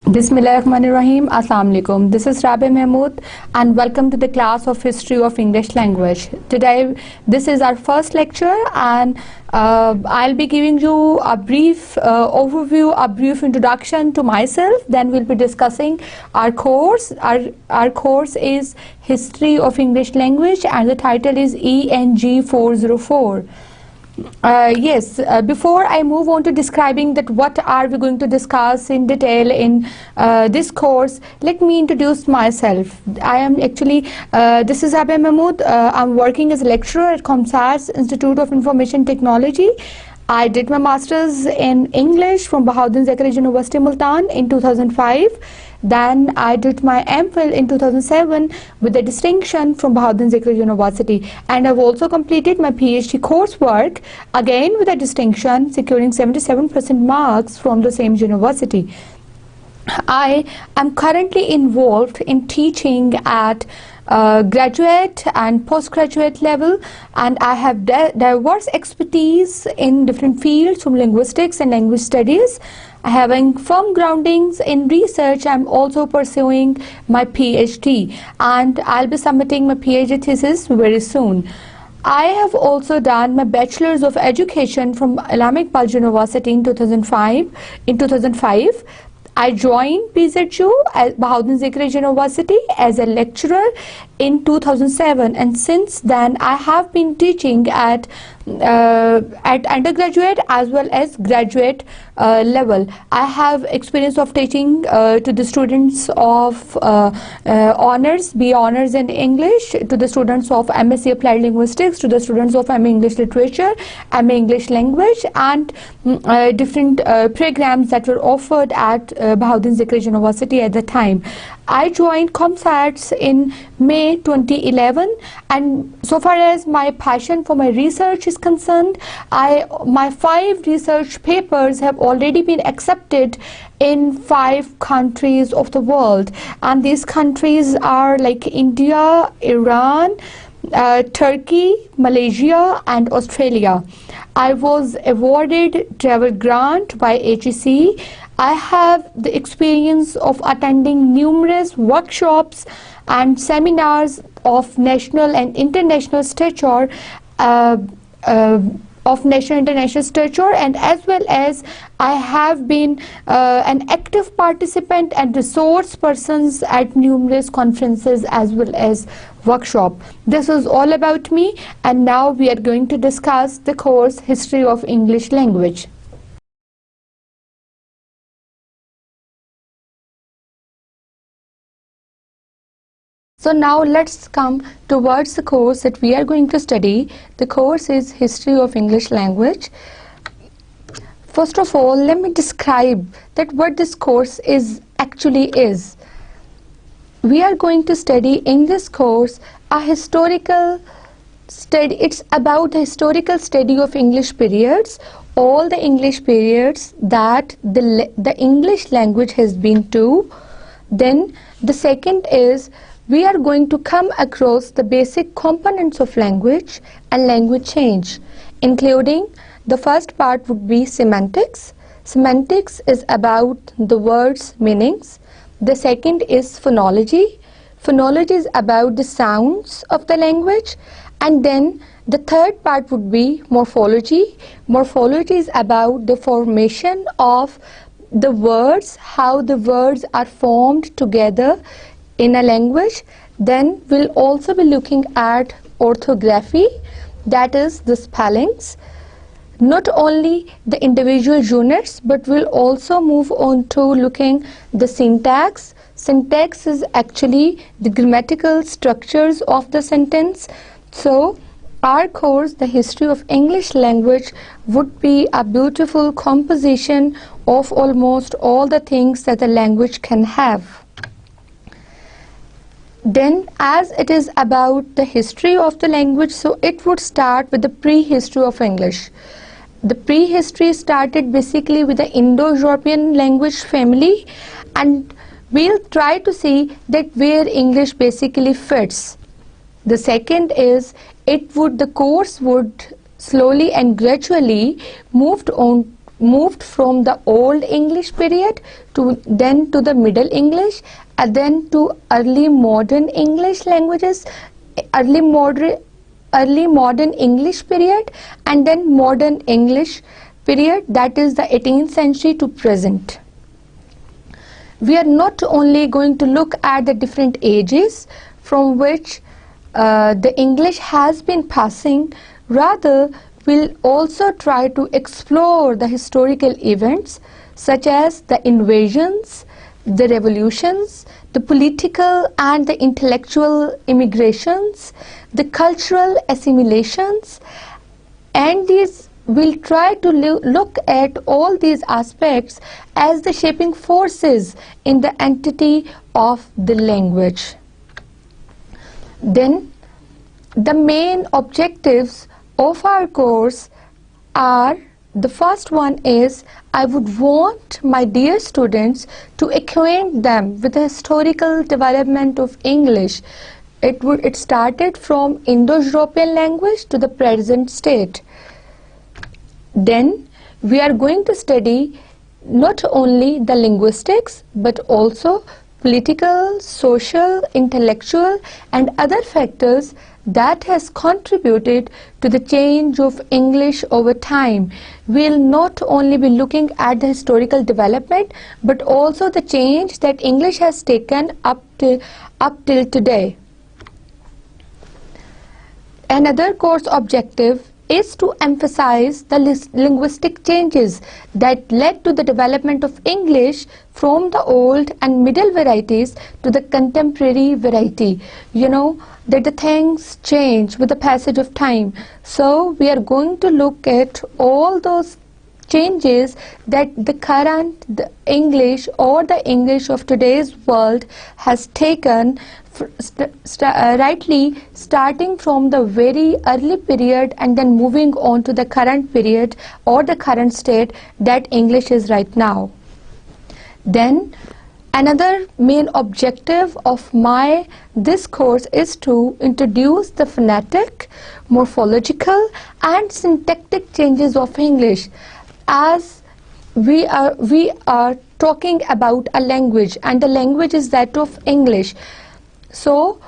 Bismillahirrahmanirrahim. Assalamu alaikum. This is Rabi Mahmood and welcome to the class of History of English Language. Today, this is our first lecture and I'll be giving you a brief overview, a brief introduction to myself. Then we'll be discussing our course. Our course is History of English Language and the title is Eng404. Before I move on to describing that what are we going to discuss in detail in this course, let me introduce myself. I am actually, this is Rabi Mahmood. I'm working as a lecturer at Contd Institute of Information Technology. I did my master's in English from Bahauddin Zakariya University, Multan in 2005. Then I did my MPhil in 2007 with a distinction from Bahauddin Zakariya University, and I've also completed my PhD coursework again with a distinction, securing 77% marks from the same university. I am currently involved in teaching at graduate and postgraduate level, and I have diverse expertise in different fields from linguistics and language studies. Having firm groundings in research, I'm also pursuing my PhD and I'll be submitting my PhD thesis very soon. I have also done my Bachelor's of Education from Islamic University in 2005. I joined BZU at Bahauddin Zakariya University as a lecturer in 2007, and since then I have been teaching at undergraduate as well as graduate level. I have experience of teaching to the students of honors, B honors in English, to the students of MSc Applied Linguistics, to the students of MA English Literature, MA English Language, and different programs that were offered at Bahauddin Zakariya University at the time. I joined ComSats in May 2011, and so far as my passion for my research is concerned, my 5 research papers have already been accepted in 5 countries of the world, and these countries are like India, Iran, Turkey, Malaysia and Australia. I was awarded travel grant by HEC. I have the experience of attending numerous workshops and seminars of national and international stature, and as well as I have been an active participant and resource persons at numerous conferences as well as workshop. This is all about me, and now we are going to discuss the course History of English Language. So now let's come towards the course that we are going to study. The course is History of English Language. First of all, let me describe that what this course actually is. We are going to study in this course a historical study. It's about the historical study of English periods, all the English periods that the English language has been to. Then the second is we are going to come across the basic components of language and language change, including the first part would be semantics. Semantics is about the words' meanings. The second is phonology. Phonology is about the sounds of the language. And then the third part would be morphology. Morphology is about the formation of the words, how the words are formed together in a language. Then we'll also be looking at orthography, that is the spellings, not only the individual units, but we'll also move on to looking the syntax. Syntax is actually the grammatical structures of the sentence. So our course, the History of English Language, would be a beautiful composition of almost all the things that the language can have. Then, as it is about the history of the language, so it would start with the prehistory of English. The prehistory started basically with the Indo-European language family, and we'll try to see that where English basically fits. The second is the course would slowly and gradually moved on moved from the Old English period to then to the Middle English, and then to early modern English languages, early modern English period, and then modern English period, that is the 18th century to present. We are not only going to look at the different ages from which the English has been passing, rather we'll also try to explore the historical events such as the invasions, the revolutions, the political and the intellectual immigrations, the cultural assimilations, and these we'll try to look at all these aspects as the shaping forces in the entity of the language. Then the main objectives of our course are, the first one is, I would want my dear students to acquaint them with the historical development of English. It started from Indo-European language to the present state. Then we are going to study not only the linguistics but also political, social, intellectual and other factors that has contributed to the change of English over time. We'll not only be looking at the historical development but also the change that English has taken up till today. Another course objective is to emphasize the linguistic changes that led to the development of English from the old and middle varieties to the contemporary variety. You know that the things change with the passage of time. So we are going to look at all those changes that the English or the English of today's world has taken rightly, starting from the very early period and then moving on to the current period or the current state that English is right now. Then another main objective of this course is to introduce the phonetic, morphological and syntactic changes of English, as we are talking about a language, and the language is that of English. So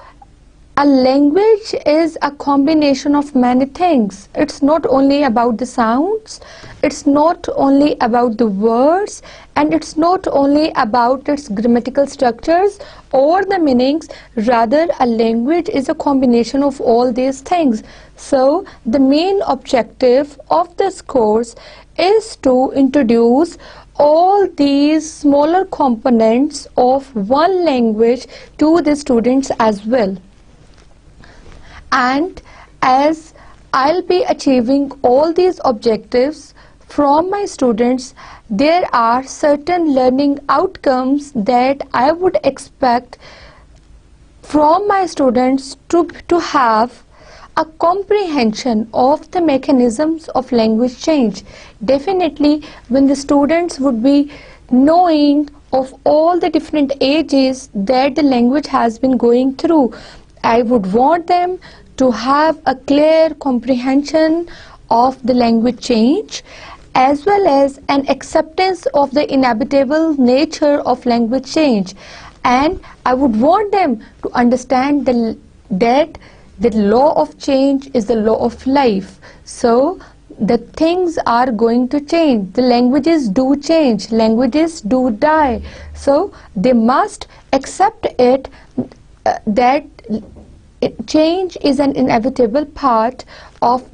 a language is a combination of many things. It's not only about the sounds, it's not only about the words, and it's not only about its grammatical structures or the meanings. Rather, a language is a combination of all these things. So the main objective of this course is to introduce all these smaller components of one language to the students as well. And as I'll be achieving all these objectives from my students, there are certain learning outcomes that I would expect from my students to have a comprehension of the mechanisms of language change. Definitely, when the students would be knowing of all the different ages that the language has been going through, I would want them to have a clear comprehension of the language change, as well as an acceptance of the inevitable nature of language change. And I would want them to understand that the law of change is the law of life. So the things are going to change. The languages do change. Languages do die. So they must accept it, that change is an inevitable part of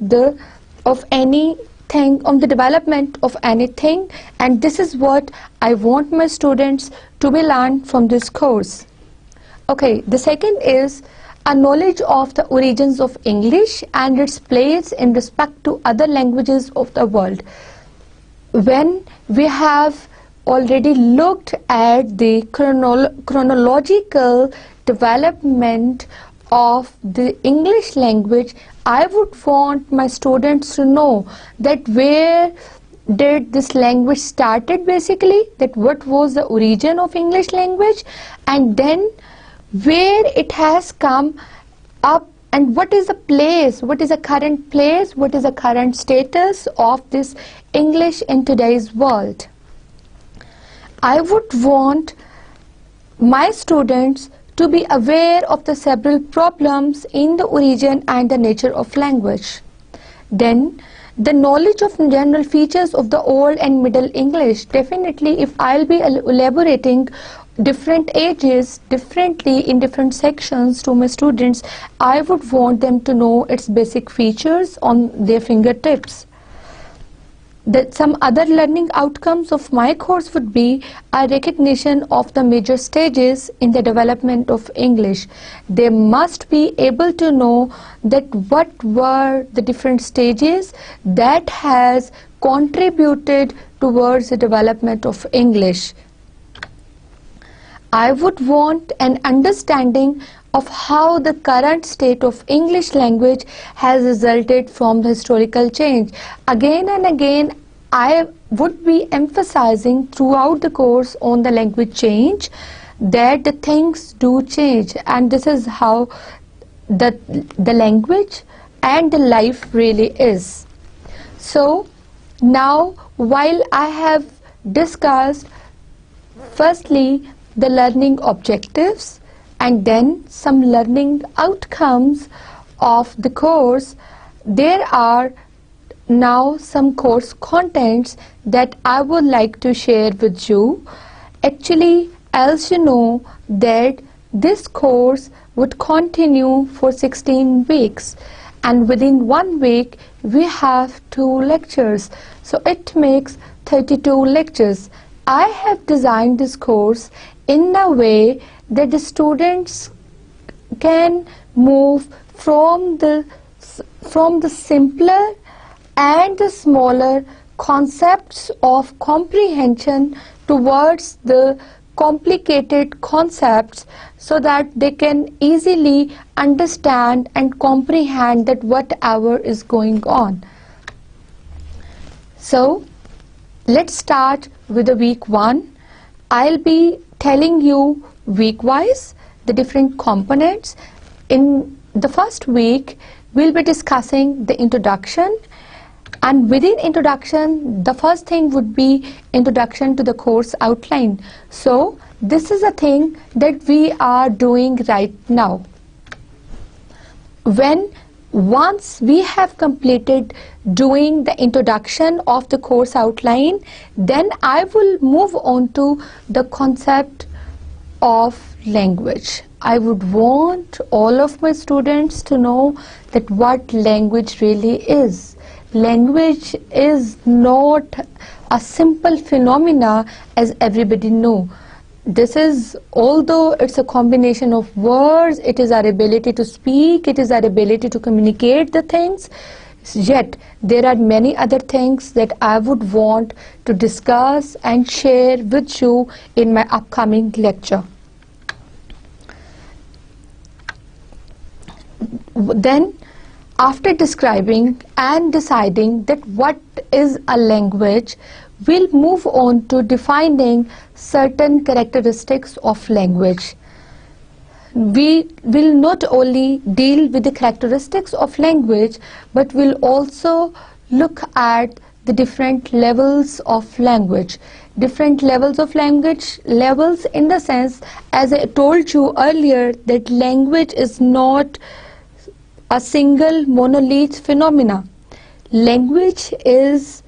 anything, of the development of anything. And this is what I want my students to be learned from this course. Okay, the second is a knowledge of the origins of English and its place in respect to other languages of the world. When we have already looked at the chronological development of the English language, I would want my students to know that where did this language started, basically, that what was the origin of English language, and then where it has come up And what is the place, what is the current place, what is the current status of this English in today's world. I would want my students to be aware of the several problems in the origin and the nature of language. Then the knowledge of general features of the Old and Middle English. Definitely, if I'll be elaborating different ages differently in different sections to my students, I would want them to know its basic features on their fingertips. That some other learning outcomes of my course would be a recognition of the major stages in the development of English. They must be able to know that what were the different stages that has contributed towards the development of English. I would want an understanding of how the current state of English language has resulted from the historical change. Again and again, I would be emphasizing throughout the course on the language change, that the things do change, and this is how the language and the life really is. So now, while I have discussed firstly the learning objectives and then some learning outcomes of the course, there are now some course contents that I would like to share with you. Actually, as you know that this course would continue for 16 weeks, and within 1 week we have 2 lectures, so it makes 32 lectures. I have designed this course in a way that the students can move from the simpler and the smaller concepts of comprehension towards the complicated concepts, so that they can easily understand and comprehend that whatever is going on. So let's start with the week 1. I'll be telling you week-wise the different components. In the first week, we'll be discussing the introduction, and within introduction, the first thing would be introduction to the course outline. So this is a thing that we are doing right now. Once we have completed doing the introduction of the course outline, then I will move on to the concept of language. I would want all of my students to know that what language really is. Language is not a simple phenomena as everybody know. This is, although it's a combination of words, it is our ability to speak, it is our ability to communicate the things, yet there are many other things that I would want to discuss and share with you in my upcoming lecture. Then, after describing and deciding that what is a language, we'll move on to defining certain characteristics of language. We will not only deal with the characteristics of language, but we'll also look at the different levels of language. Different levels of language, levels in the sense, as I told you earlier, that language is not a single monolith phenomena. Language is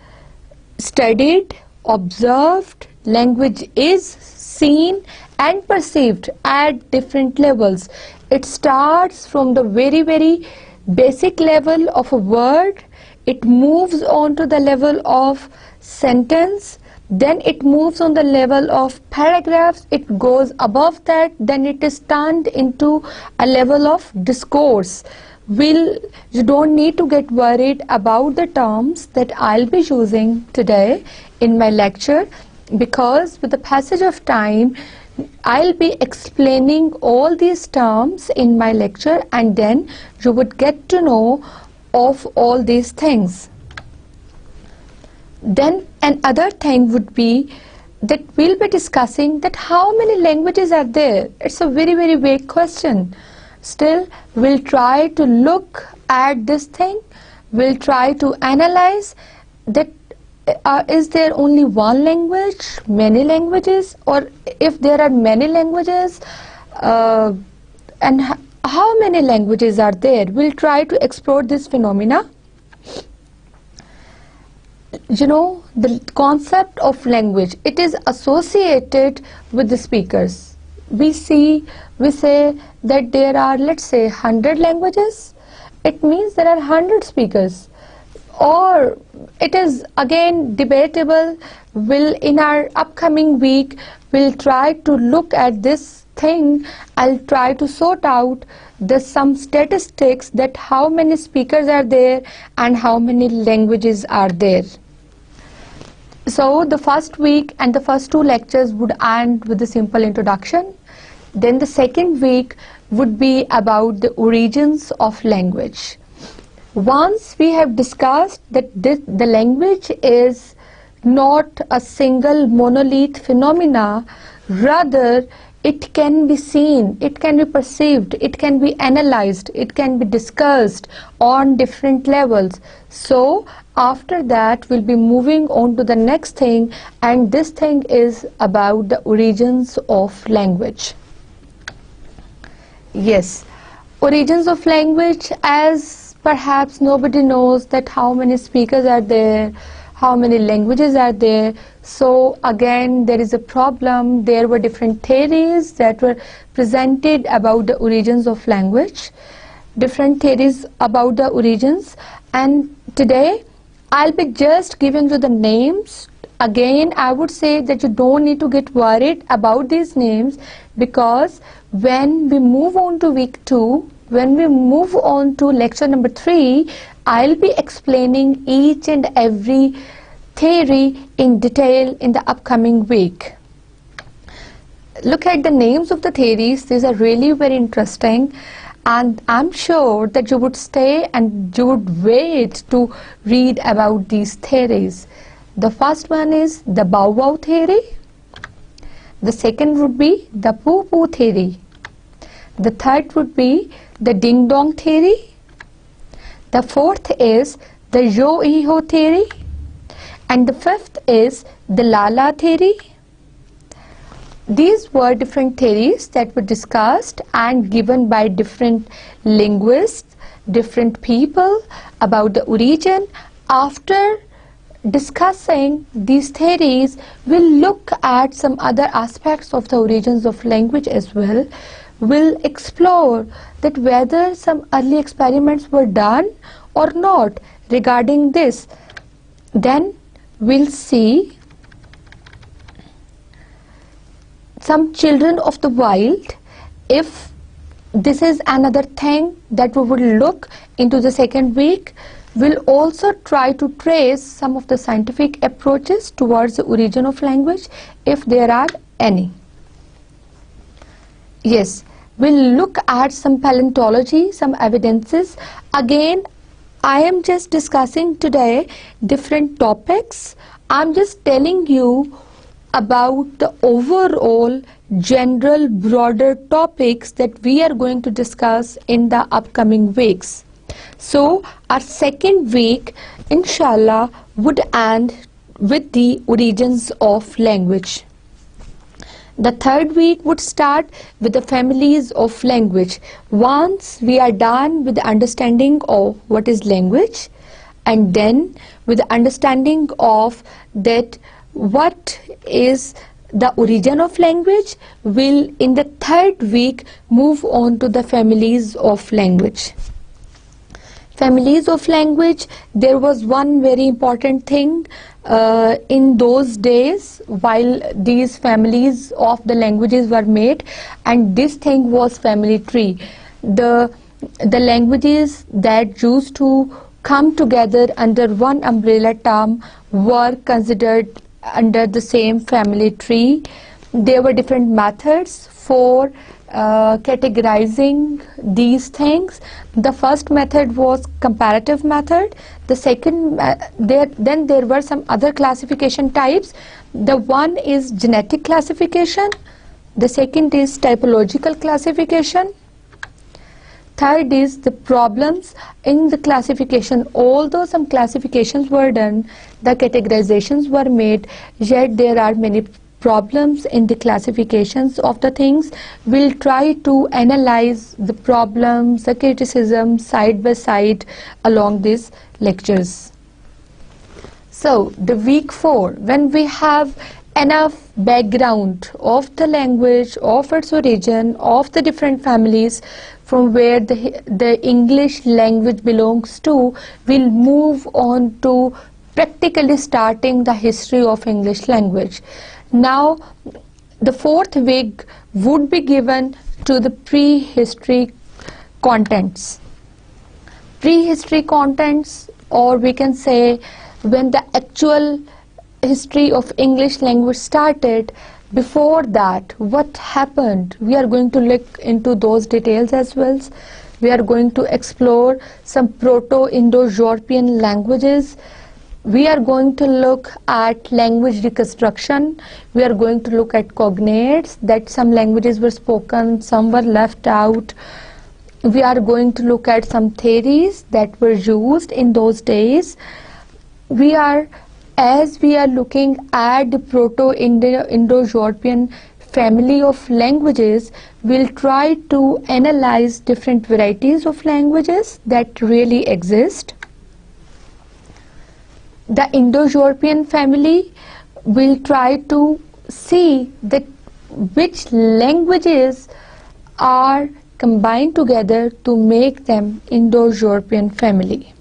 studied, observed, language is seen and perceived at different levels. It starts from the very, very basic level of a word, it moves on to the level of sentence, then it moves on the level of paragraphs, it goes above that, then it is turned into a level of discourse. You don't need to get worried about the terms that I'll be using today in my lecture, because with the passage of time I'll be explaining all these terms in my lecture, and then you would get to know of all these things. Then another thing would be that we'll be discussing that how many languages are there. It's a very, very vague question. Still, we'll try to look at this thing, we'll try to analyze that is there only one language, many languages, or if there are many languages, and how many languages are there. We'll try to explore this phenomena. You know, the concept of language, it is associated with the speakers. We say that there are, let's say, 100 languages. It means there are 100 speakers. Or it is again debatable. In our upcoming week, we'll try to look at this thing. I'll try to sort out some statistics that how many speakers are there and how many languages are there. So the first week and the first 2 lectures would end with a simple introduction. Then the second week would be about the origins of language. Once we have discussed that the language is not a single monolith phenomena, rather it can be seen, it can be perceived, it can be analyzed, it can be discussed on different levels. So after that we'll be moving on to the next thing, and this thing is about the origins of language. Yes, origins of language, as perhaps nobody knows that how many speakers are there, how many languages are there. So again there is a problem. There were different theories that were presented about the origins of language, different theories about the origins, and today I'll be just giving you the names. Again, I would say that you don't need to get worried about these names, because when we move on to week 2, when we move on to lecture number 3, I'll be explaining each and every theory in detail in the upcoming week. Look at the names of the theories. These are really very interesting, and I'm sure that you would stay and you would wait to read about these theories. The first one is the bow wow theory. The second would be the poo poo theory. The third would be the ding dong theory. The fourth is the yo ee ho theory. And the fifth is the la la theory. These were different theories that were discussed and given by different linguists, different people about the origin. After discussing these theories, we'll look at some other aspects of the origins of language as well. We'll explore that whether some early experiments were done or not regarding this. Then we'll see some children of the wild. If this is another thing that we will look into the second week, we'll also try to trace some of the scientific approaches towards the origin of language, if there are any. Yes, we'll look at some paleontology, some evidences. Again, I am just discussing today different topics. I'm just telling you about the overall general broader topics that we are going to discuss in the upcoming weeks. So our second week, inshallah, would end with the origins of language. The third week would start with the families of language. Once we are done with the understanding of what is language, and then with the understanding of that what is the origin of language, we'll in the third week move on to the families of language. Families of language, there was one very important thing in those days while these families of the languages were made, and this thing was family tree. The languages that used to come together under one umbrella term were considered under the same family tree. There were different methods for categorizing these things. The first method was comparative method. The second, then there were some other classification types. The one is genetic classification. The second is typological classification. Third is the problems in the classification. Although some classifications were done, the categorizations were made, yet there are many problems in the classifications of the things. We'll try to analyze the problems, the criticism side by side along these lectures. So the week 4, when we have enough background of the language, of its origin, of the different families from where the English language belongs to, we'll move on to practically starting the history of English language. Now, the 4th week would be given to the prehistory contents. Prehistory contents, or we can say when the actual history of English language started. Before that, what happened? We are going to look into those details as well. We are going to explore some Proto-Indo-European languages. We are going to look at language reconstruction. We are going to look at cognates, that some languages were spoken, some were left out. We are going to look at some theories that were used in those days. As we are looking at the Proto-Indo-European family of languages, we'll try to analyze different varieties of languages that really exist. The Indo-European family, will try to see that which languages are combined together to make them Indo-European family.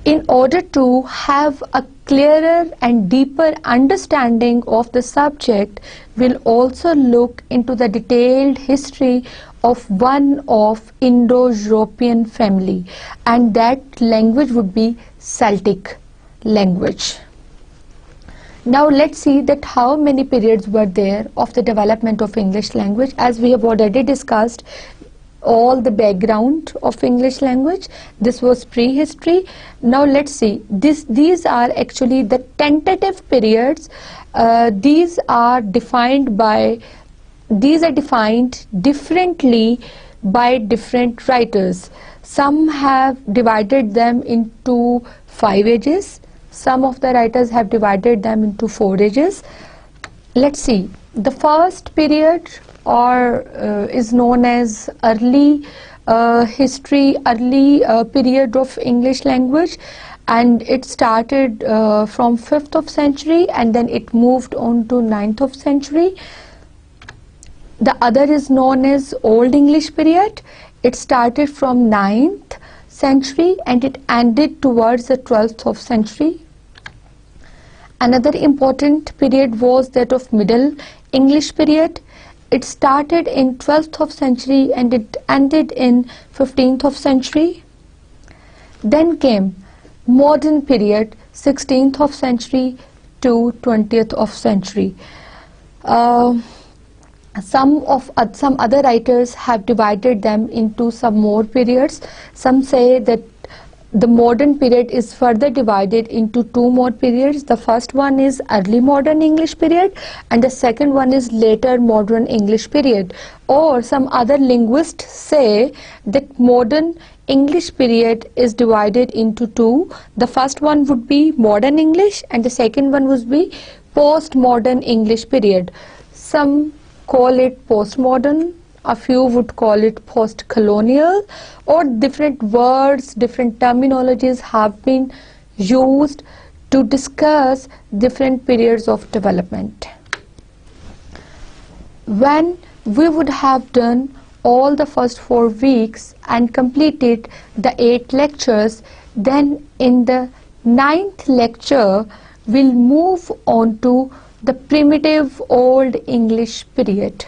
In order to have a clearer and deeper understanding of the subject, we'll also look into the detailed history of one of Indo-European family, and that language would be Celtic language. Now let's see that how many periods were there of the development of English language. As we have already discussed all the background of English language, this was prehistory. Now let's see, these are actually the tentative periods. These are defined differently by different writers. Some have divided them into 5 ages. Some of the writers have divided them into 4 ages. Let's see, the first period is known as early period of English language, and it started from 5th of century and then it moved on to 9th of century. The other is known as Old English period. It started from 9th century and it ended towards the 12th of century. Another important period was that of Middle English period. It started in 12th of century and it ended in 15th of century. Then came modern period, 16th of century to 20th of century. Some other writers have divided them into some more periods. Some say that the modern period is further divided into 2 more periods. The first one is early modern English period and the second one is later modern English period. Or some other linguists say that modern English period is divided into 2. The first one would be modern English and the second one would be postmodern English period. Some call it postmodern, a few would call it post-colonial, or different words, different terminologies have been used to discuss different periods of development. When we would have done all the first 4 weeks and completed the 8 lectures, then in the 9th lecture we'll move on to the primitive Old English period.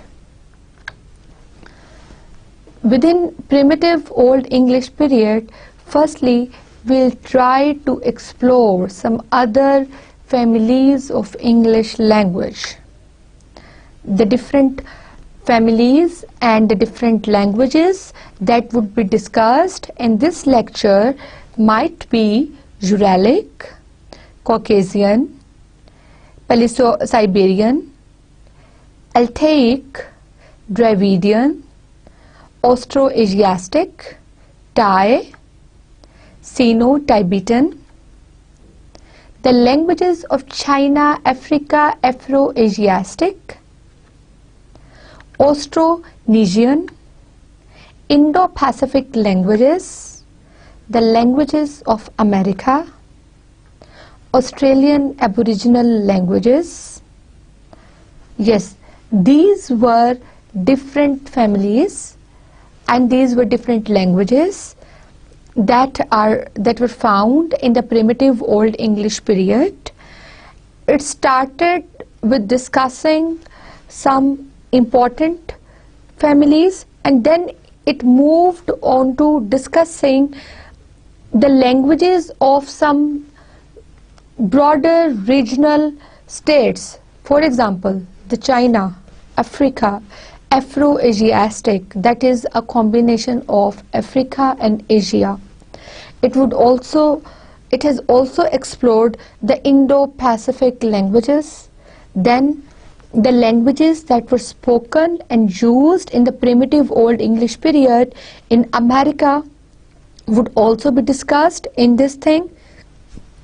Within primitive Old English period, firstly we'll try to explore some other families of English language. The different families and the different languages that would be discussed in this lecture might be Uralic, Caucasian, Paleo-Siberian, Altaic, Dravidian, Austroasiatic, Thai, Sino-Tibetan. The languages of China, Africa, Afro-Asiatic, Austronesian, Indo-Pacific languages, the languages of America, Australian Aboriginal languages. Yes, these were different families and these were different languages that were found in the primitive Old English period. It started with discussing some important families and then it moved on to discussing the languages of some broader regional states. For example, the China, Africa, Afro-Asiatic, that is a combination of Africa and Asia. It has also explored the Indo-Pacific languages, then the languages that were spoken and used in the primitive Old English period in America would also be discussed in this thing.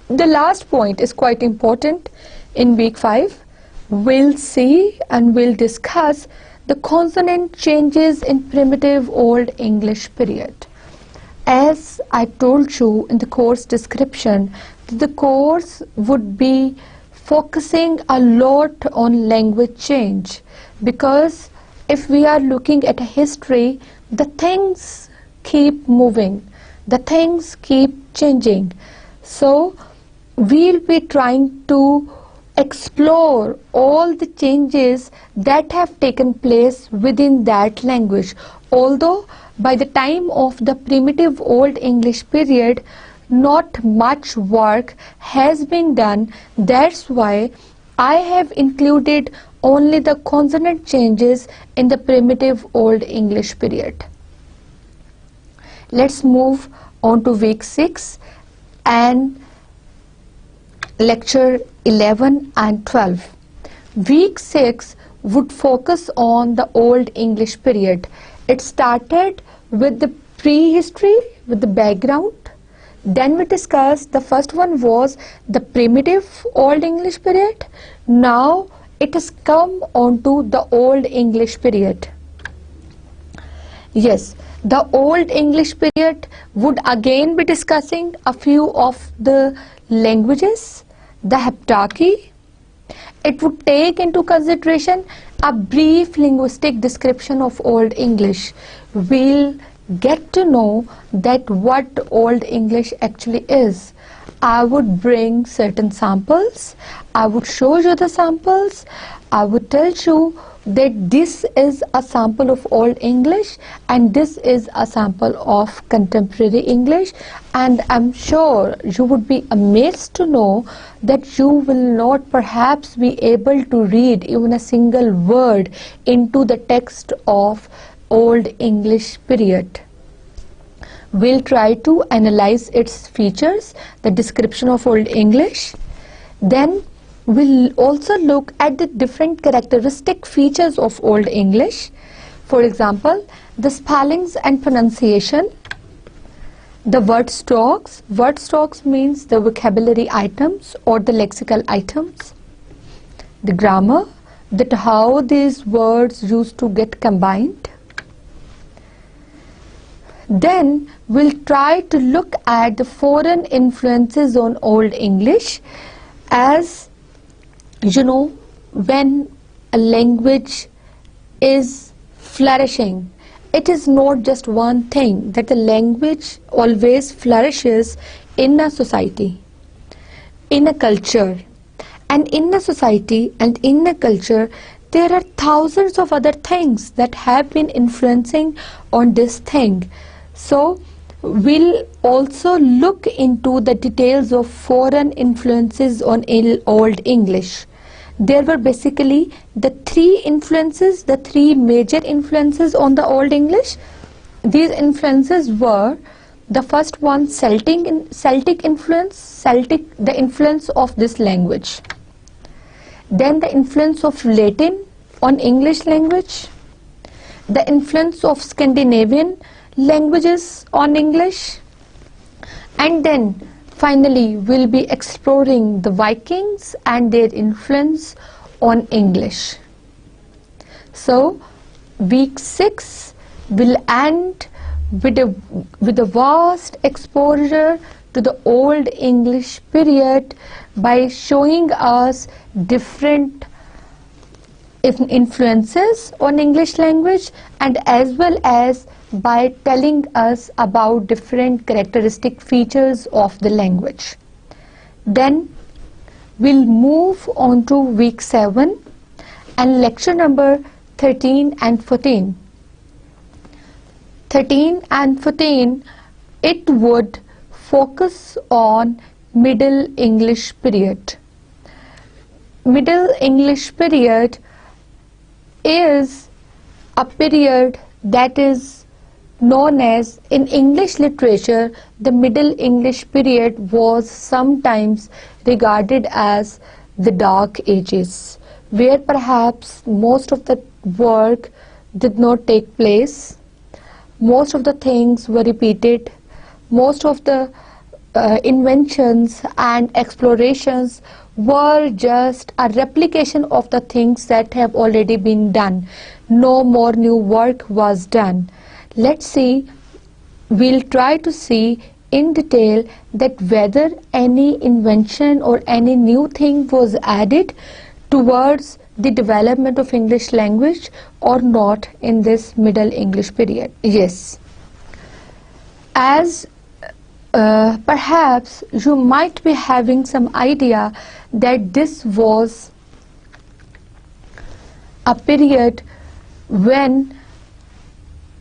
The last point is quite important. In week 5, we'll see and we'll discuss the consonant changes in primitive Old English period. As I told you in the course description, the course would be focusing a lot on language change, because if we are looking at a history, the things keep moving, the things keep changing. So we'll be trying to explore all the changes that have taken place within that language. Although by the time of the primitive Old English period, not much work has been done. That's why I have included only the consonant changes in the primitive Old English period. Let's move on to week 6 and lecture 11 and 12. Week 6 would focus on the Old English period. It started with the prehistory, with the background. Then we discussed, the first one was the primitive Old English period. Now it has come on to the Old English period. Yes, the Old English period would again be discussing a few of the languages, the heptarchy. It would take into consideration a brief linguistic description of Old English. We'll get to know that what Old English actually is. I would bring certain samples, I would show you the samples, I would tell you that this is a sample of Old English and this is a sample of contemporary English, and I'm sure you would be amazed to know that you will not perhaps be able to read even a single word into the text of Old English period. We'll try to analyze its features, the description of Old English. Then we'll also look at the different characteristic features of Old English. For example, the spellings and pronunciation, the word stocks. Word stocks means the vocabulary items or the lexical items. The grammar, that how these words used to get combined. Then we'll try to look at the foreign influences on Old English. As you know, when a language is flourishing, it is not just one thing, that the language always flourishes in a society, in a culture. And in a society and in a culture, there are thousands of other things that have been influencing on this thing. So we'll also look into the details of foreign influences on Old English. There were basically the three influences, the three major influences on the Old English. These influences were, the first one, Celtic influence, the influence of this language. Then the influence of Latin on English language. the influence of Scandinavian languages on English, and then finally we'll be exploring the Vikings and their influence on English. So week 6 will end with a vast exposure to the Old English period by showing us different influences on English language, and as well as by telling us about different characteristic features of the language. Then we'll move on to week 7 and lecture number 13 and 14. 13 and 14, it would focus on Middle English period. Middle English period is a period that is known as, in English literature, the Middle English period was sometimes regarded as the Dark Ages, where perhaps most of the work did not take place, most of the things were repeated, most of the inventions and explorations were just a replication of the things that have already been done. No more new work was done. Let's see, we'll try to see in detail that whether any invention or any new thing was added towards the development of English language or not in this Middle English period. Yes, as perhaps you might be having some idea that this was a period when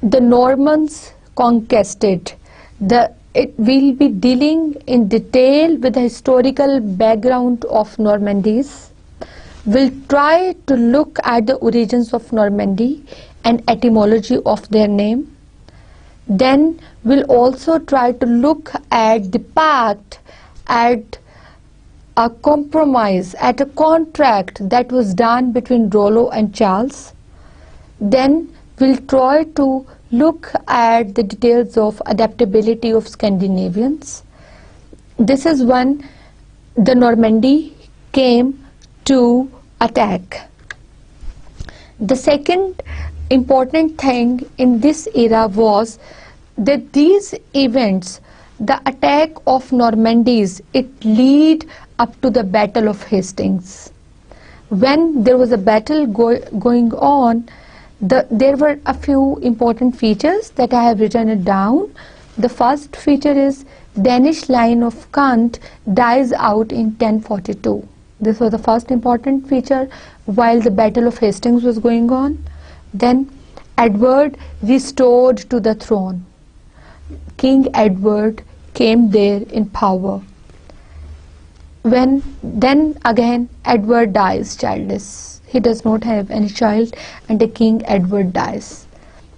the Normans conquered. It will be dealing in detail with the historical background of Normandies. We'll try to look at the origins of Normandy and etymology of their name. Then we'll also try to look at the pact, at a compromise, at a contract that was done between Rollo and Charles. Then we'll try to look at the details of adaptability of Scandinavians. This is when the Normandy came to attack. The second important thing in this era was that these events, the attack of Normandies, it lead up to the Battle of Hastings. When there was a battle going on, there were a few important features that I have written it down. The first feature is Danish line of Contd dies out in 1042. This was the first important feature while the Battle of Hastings was going on. Then Edward restored to the throne. King Edward came there in power. Then again Edward dies childless. He does not have any child, and the King Edward dies.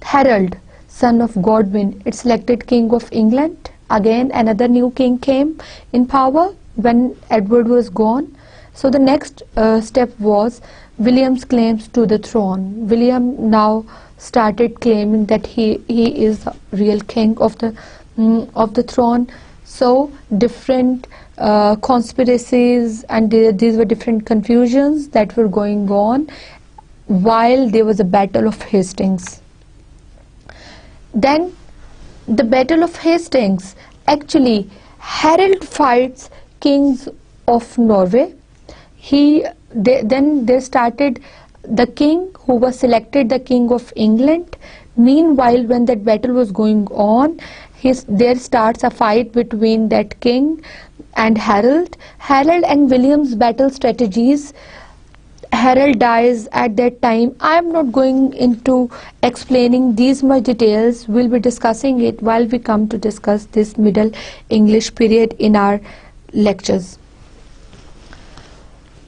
Harold, son of Godwin, is selected King of England. Again another new king came in power when Edward was gone. So the next step was William's claims to the throne. William now started claiming that he is the real king of the throne. So different conspiracies and these were different confusions that were going on while there was a Battle of Hastings. Then the Battle of Hastings, actually Harold fights kings of Norway. Then they started the king who was selected the King of England. Meanwhile, when that battle was going on, there starts a fight between that king and Harold. Harold and William's battle strategies. Harold dies at that time. I am not going into explaining these much details. We'll be discussing it while we come to discuss this Middle English period in our lectures.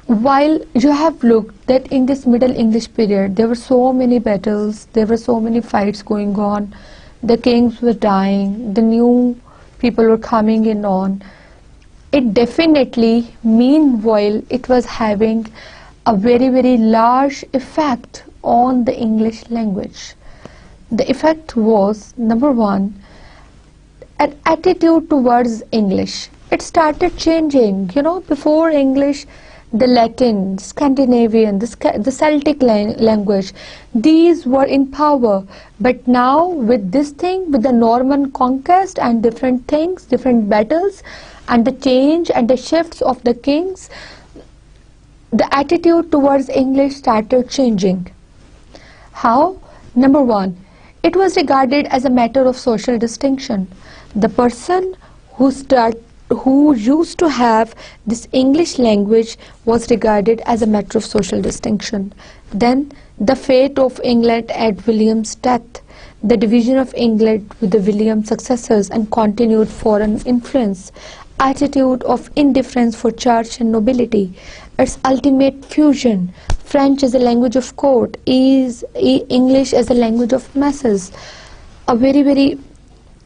While you have looked that in this Middle English period there were so many battles, there were so many fights going on, the kings were dying, the new people were coming in on, it definitely, meanwhile, it was having a very, very large effect on the English language. The effect was, number one, an attitude towards English. It started changing. Before English, the Latin, Scandinavian, the Celtic language, these were in power. But now with this thing, with the Norman conquest and different things, different battles, and the change and the shifts of the kings, the attitude towards English started changing. How? Number one, it was regarded as a matter of social distinction. The person who used to have this English language was regarded as a matter of social distinction. Then the fate of England at William's death, the division of England with the William successors and continued foreign influence, attitude of indifference for church and nobility, its ultimate fusion, French as a language of court, English as a language of masses. A very, very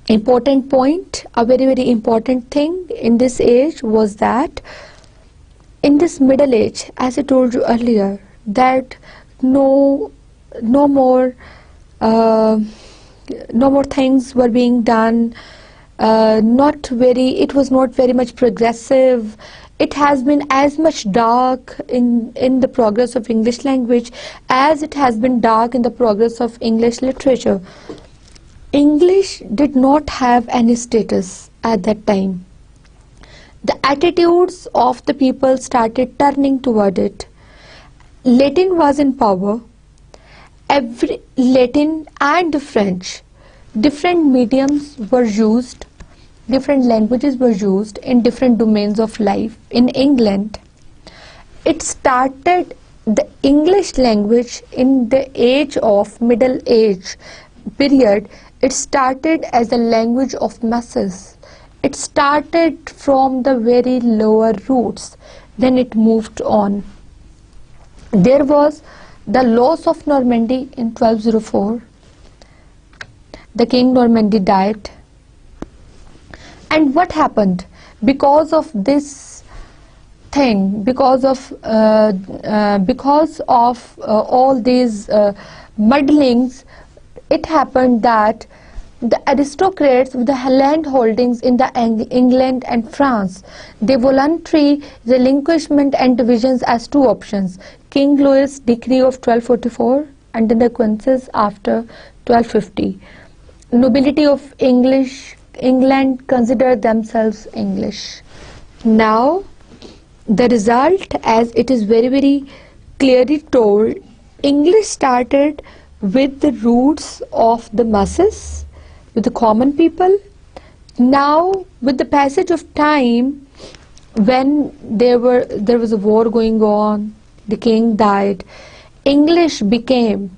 important point, a very, very important thing in this age was that in this middle age, as I told you earlier, that no more things were being done. It was not very much progressive. It has been as much dark in the progress of English language as it has been dark in the progress of English literature. English did not have any status at that time. The attitudes of the people started turning toward it. Latin was in power. Every Latin and French, different mediums were used, different languages were used in different domains of life. In England, it started the English language in the age of Middle Age period. It started as a language of masses. It started from the very lower roots. Then it moved on. There was the loss of Normandy in 1204. The King Normandy died. And what happened? Because of this thing, because of all these muddlings, it happened that the aristocrats with the landholdings in the England and France, they voluntary relinquishment and divisions as two options. King Louis decree of 1244 and then the consequences after 1250. Nobility of England consider themselves English. Now the result, as it is very, very clearly told, English started with the roots of the masses, with the common people. Now with the passage of time, when there was a war going on, the king died, English became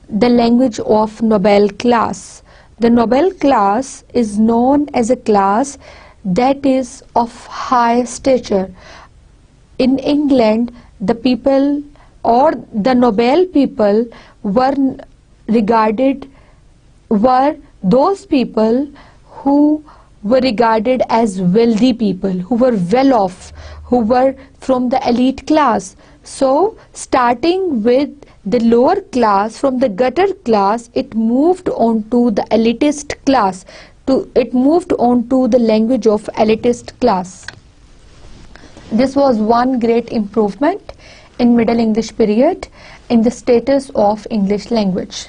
the language of noble class. The noble class is known as a class that is of high stature. In England, the people or the noble people were those people who were regarded as wealthy people, who were well off, who were from the elite class. So starting with the lower class, from the gutter class, it moved on to the elitist class. It moved on to the language of elitist class. This was one great improvement in Middle English period in the status of English language.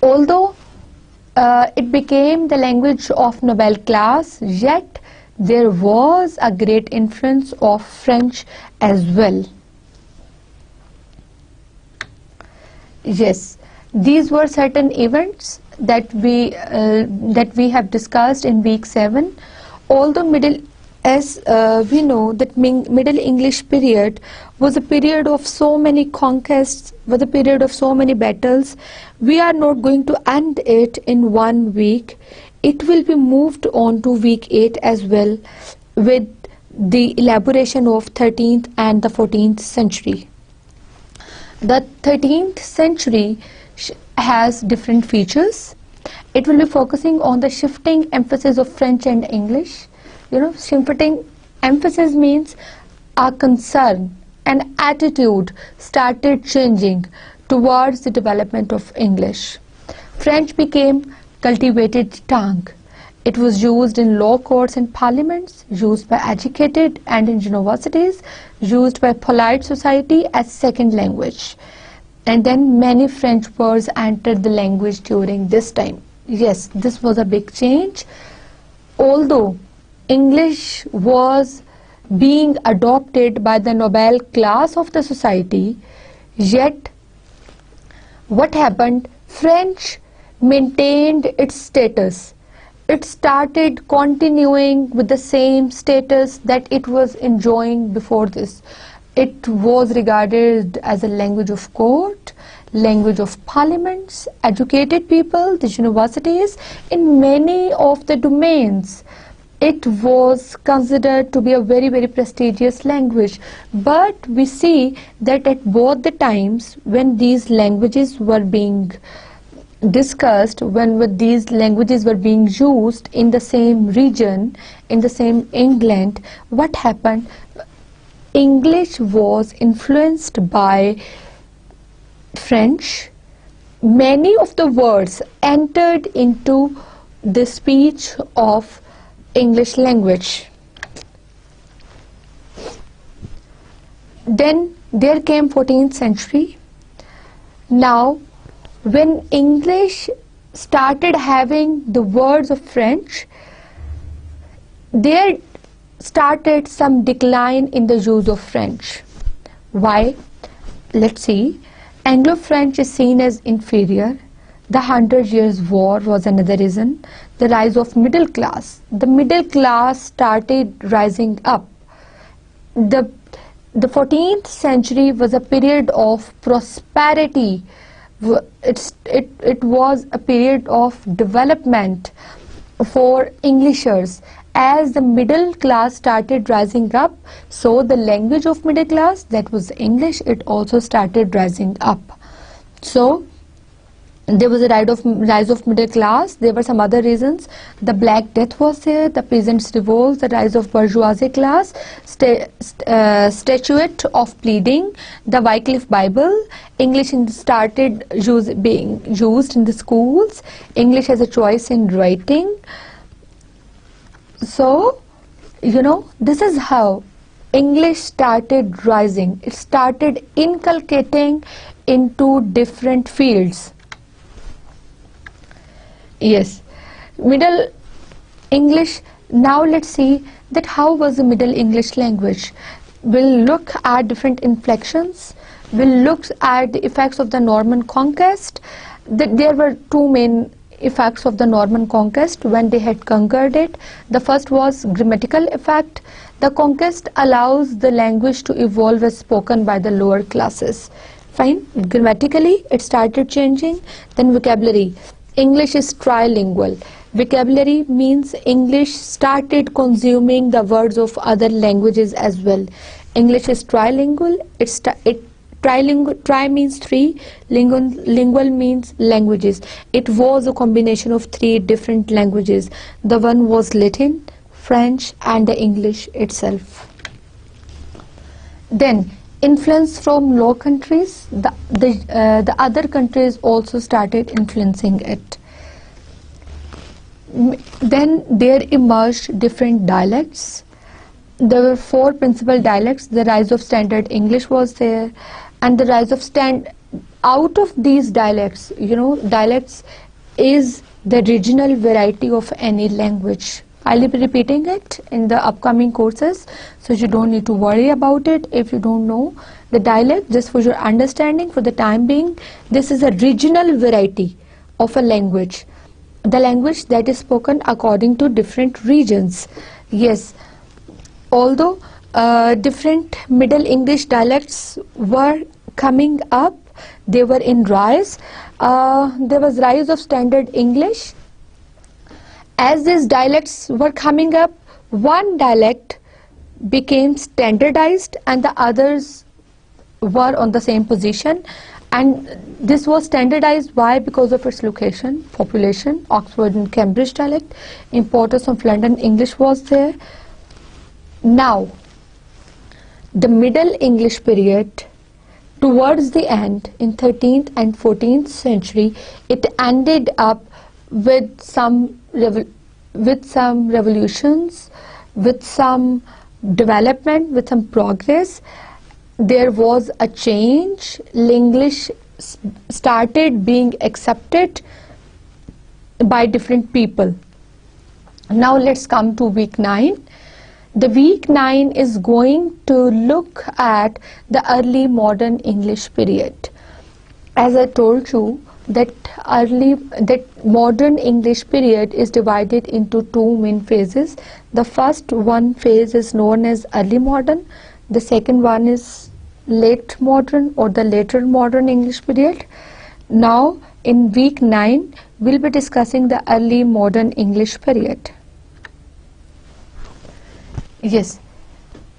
Although it became the language of noble class, yet there was a great influence of French as well. Yes, these were certain events that we have discussed in week 7. Although we know that Middle English period was a period of so many conquests, was a period of so many battles, we are not going to end it in 1 week. It will be moved on to week 8 as well, with the elaboration of 13th and the 14th century. The 13th century has different features. It will be focusing on the shifting emphasis of French and English. Shifting emphasis means a concern, an attitude started changing towards the development of English. French became cultivated tongue. It was used in law courts and parliaments, used by educated and in universities, used by polite society as second language. And then many French words entered the language during this time. Yes, this was a big change. Although English was being adopted by the noble class of the society, yet what happened? French maintained its status. It started continuing with the same status that it was enjoying before this. It was regarded as a language of court, language of parliaments, educated people, the universities, in many of the domains. It was considered to be a very, very prestigious language. But we see that at both the times when these languages were being discussed, when these languages were being used in the same region, in the same England, what happened? English was influenced by French. Many of the words entered into the speech of English language. Then there came 14th century. Now when English started having the words of French, there started some decline in the use of French. Why? Let's see. Anglo-French is seen as inferior. The 100 Years' War was another reason. The rise of middle class. The middle class started rising up. The 14th century was a period of prosperity. It was a period of development for Englishers. As the middle class started rising up, so the language of middle class, that was English, it also started rising up. So there was a rise of middle class. There were some other reasons. The Black Death was there, the Peasants' Revolt, the rise of bourgeoisie class, statute of pleading, the Wycliffe Bible, English started being used in the schools, English as a choice in writing. So, this is how English started rising. It started inculcating into different fields. Yes, Middle English. Now let's see that how was the Middle English language. We'll look at different inflections. We'll look at the effects of the Norman conquest. There were two main effects of the Norman conquest when they had conquered it. The first was grammatical effect. The conquest allows the language to evolve as spoken by the lower classes. Fine. Grammatically, it started changing. Then vocabulary. English is trilingual. Vocabulary means English started consuming the words of other languages as well. English is trilingual. Tri means three, lingual means languages. It was a combination of three different languages. The one was Latin, French, and the English itself. Then influence from Low Countries. The other countries also started influencing it. Then there emerged different dialects. There were four principal dialects. The rise of Standard English was there, and the rise of out of these dialects, dialects is the regional variety of any language. I'll be repeating it in the upcoming courses, so you don't need to worry about it if you don't know the dialect. Just for your understanding, for the time being, this is a regional variety of a language, the language that is spoken according to different regions. Yes, although different Middle English dialects were coming up, they were in rise. There was rise of Standard English. As these dialects were coming up, one dialect became standardized and the others were on the same position. And this was standardized. Why? Because of its location, population. Oxford and Cambridge dialect, importance of London English was there. Now, the Middle English period towards the end, in 13th and 14th century, it ended up with some revolutions, with some development, with some progress. There was a change. English started being accepted by different people. Now let's come to week 9. The week 9 is going to look at the early modern English period. As I told you, that modern English period is divided into two main phases. The first one phase is known as early modern. The second one is late modern or the later modern English period. Now in week 9 we'll be discussing the early modern English period. Yes,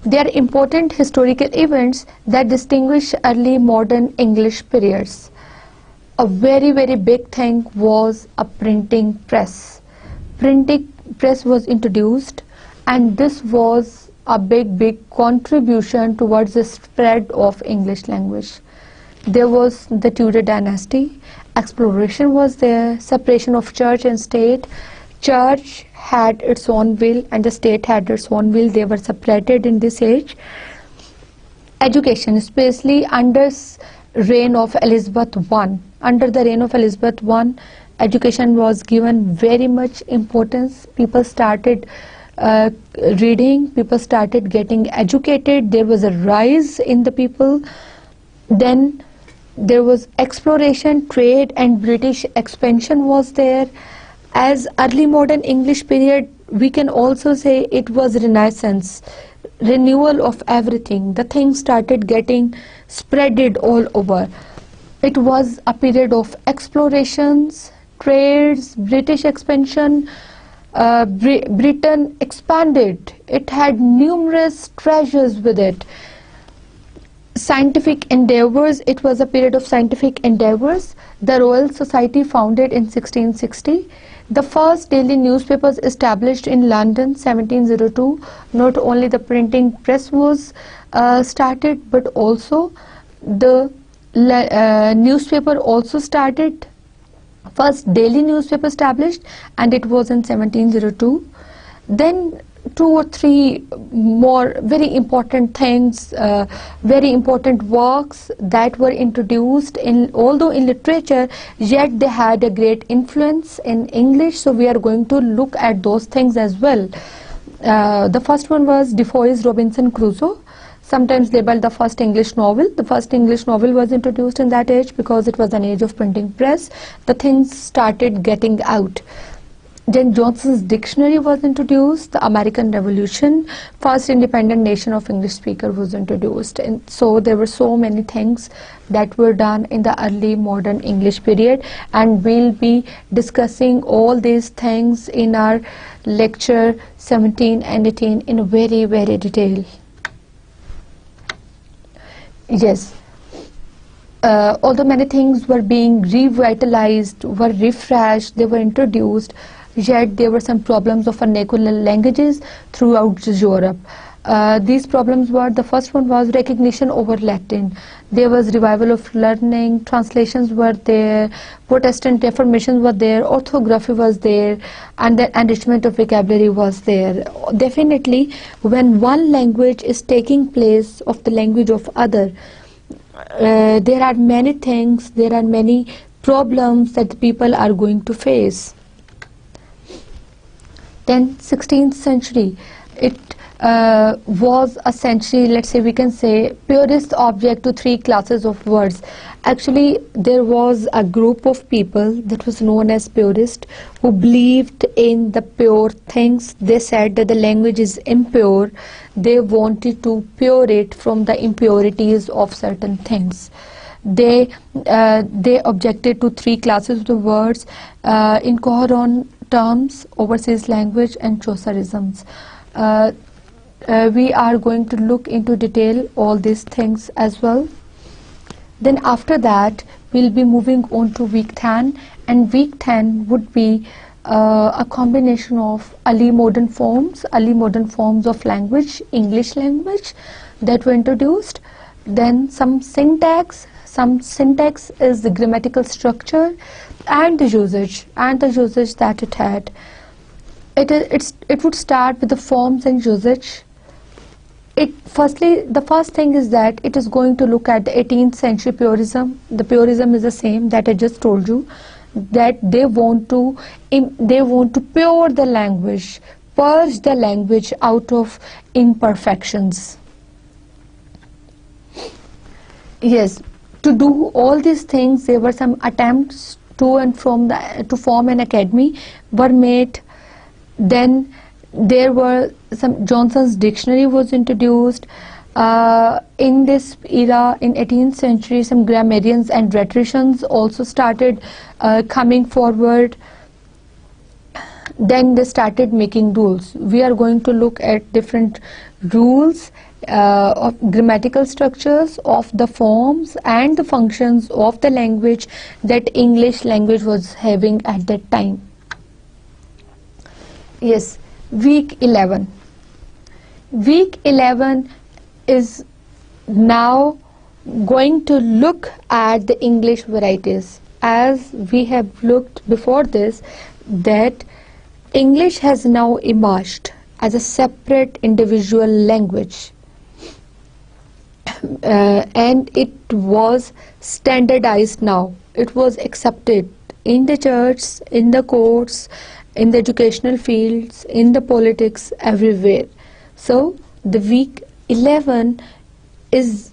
there are important historical events that distinguish early modern English periods. A very big thing was a printing press. Printing press was introduced, and this was a big contribution towards the spread of English language. There was the Tudor dynasty, exploration was there, separation of church and state. Church had its own will and the state had its own will. They were separated in this age. Education, especially under reign of Elizabeth I. Under the reign of Elizabeth I, education was given very much importance. People started reading, people started getting educated. There was a rise in the people. Then there was exploration, trade, and British expansion was there. As early modern English period, we can also say it was Renaissance, renewal of everything. The things started getting spreaded all over. It was a period of explorations, trades, British expansion. Britain expanded. It had numerous treasures with it. Scientific endeavors, it was a period of scientific endeavors. The Royal Society founded in 1660. The first daily newspapers established in London 1702. Not only the printing press was started, but also the newspaper also started. First daily newspaper established, and it was in 1702. Then 2 or 3 more very important things, very important works that were introduced in, although in literature, yet they had a great influence in English. So we are going to look at those things as well. The first one was Defoe's Robinson Crusoe, sometimes labeled the first English novel. The first English novel was introduced in that age because it was an age of printing press. The things started getting out. Then Johnson's dictionary was introduced. The American Revolution, first independent nation of English speaker, was introduced. And so there were so many things that were done in the early modern English period, and we'll be discussing all these things in our lecture 17 and 18 in very detail. Yes. Although many things were being revitalized, were refreshed, they were introduced, yet there were some problems of vernacular languages throughout Europe. These problems were, the first one was recognition over Latin. There was revival of learning, translations were there, Protestant reformations were there, orthography was there, and the enrichment of vocabulary was there. Definitely, when one language is taking place of the language of other, there are many things, there are many problems that the people are going to face. Then 16th century, it was a century, let's say we can say, purist object to 3 classes of words. Actually, there was a group of people that was known as purists who believed in the pure things. They said that the language is impure. They wanted to pure it from the impurities of certain things. They objected to 3 classes of words, in Coron terms, overseas language, and Chaucerisms. We are going to look into detail all these things as well. Then after that, we'll be moving on to week 10, and week 10 would be a combination of early modern forms of language, English language, that were introduced. then some syntax. Some syntax is the grammatical structure and the usage that it had. It would start with the forms and usage. The first thing is that it is going to look at the 18th century purism. The purism is the same that I just told you, that they want to pure the language, purge the language out of imperfections. Yes, to do all these things, there were some attempts to form an academy were made. Then there were some Johnson's dictionary was introduced. In this era, in 18th century, some grammarians and rhetoricians also started coming forward. Then they started making rules. We are going to look at different rules of grammatical structures, of the forms and the functions of the language that English language was having at that time. Yes, week 11. Week 11 is now going to look at the English varieties. As we have looked before this, that English has now emerged as a separate individual language, and it was standardized now. It was accepted in the church, in the courts, in the educational fields, in the politics, everywhere. So the week 11 is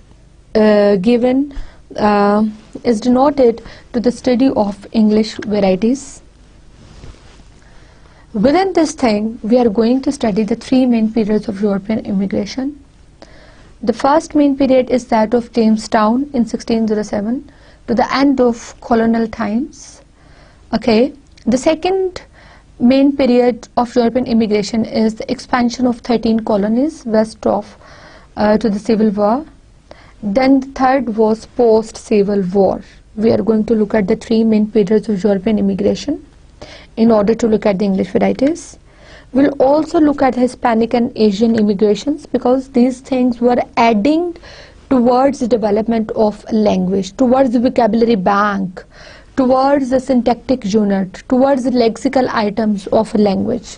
denoted to the study of English varieties. Within this thing, we are going to study the three main periods of European immigration. The first main period is that of Jamestown in 1607 to the end of colonial times. Okay. The second main period of European immigration is the expansion of 13 colonies west of to the Civil War. Then the third was post-Civil War. We are going to look at the three main periods of European immigration in order to look at the English varieties. We'll also look at Hispanic and Asian immigrations, because these things were adding towards the development of language, towards the vocabulary bank, towards the syntactic unit, towards the lexical items of a language.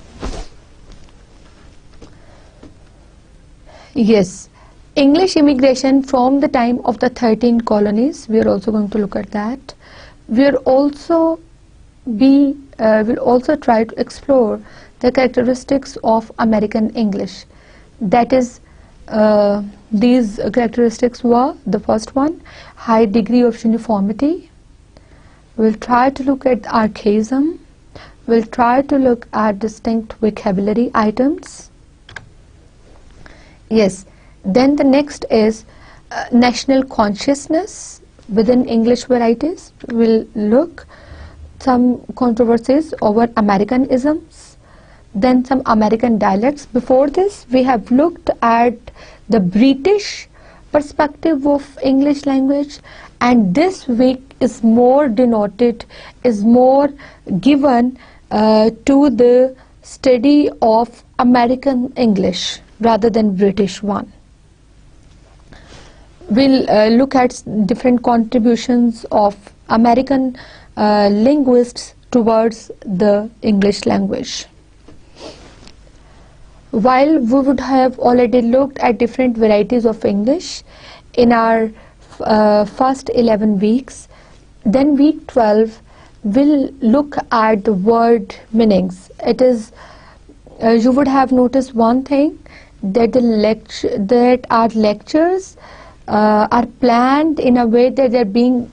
Yes, English immigration from the time of the 13 colonies, we are also going to look at that. We'll also try to explore the characteristics of American English. That is, these characteristics were, the first one, high degree of uniformity. We'll try to look at archaism. We'll try to look at distinct vocabulary items. Yes, then the next is national consciousness within English varieties. We'll look some controversies over Americanisms, then some American dialects. Before this, we have looked at the British perspective of English language, and this week is more denoted, is more given to the study of American English rather than British one. We'll look at different contributions of American linguists towards the English language. While we would have already looked at different varieties of English in our first 11 weeks, then week 12 will look at the word meanings. It is, you would have noticed one thing, that our lectures are planned in a way that they are being